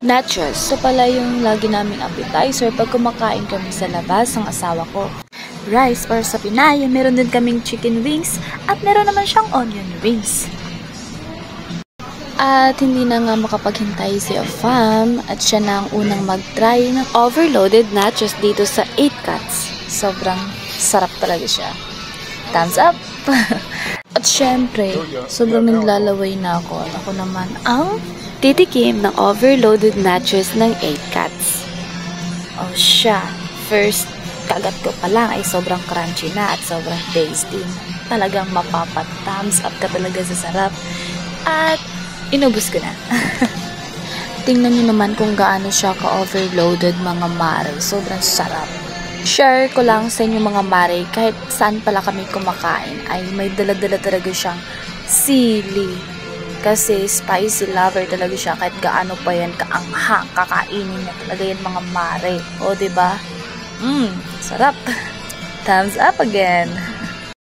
Nachos, so pala yung lagi naming appetizer pag kumakain kami sa labas ng asawa ko. Rice or sa Pinay, meron din kaming chicken wings at meron naman siyang onion rings. At hindi na nga makapaghintay si Afam at siya na ang unang mag-try ng overloaded nachos dito sa 8 Cats. Sobrang sarap talaga siya. Thumbs up! At syempre, sobrang naglalaway na ako at ako naman ang titikim ng overloaded nachos ng 8 Cats. Oh siya, first kagat ko pa lang ay sobrang crunchy na at sobrang tasty. Talagang mapapat-thumbs up ka talaga sa sarap. At inubos ko na. Tingnan nyo naman kung gaano siya ka-overloaded mga mare. Sobrang sarap. Share ko lang sa inyo mga mare, kahit saan pala kami kumakain ay may dala-dala talaga siyang sili. Kasi spicy lover talaga siya kahit gaano pa yan kaanghang, kakainin na talaga yan mga mare. O diba? Sarap. Thumbs up again.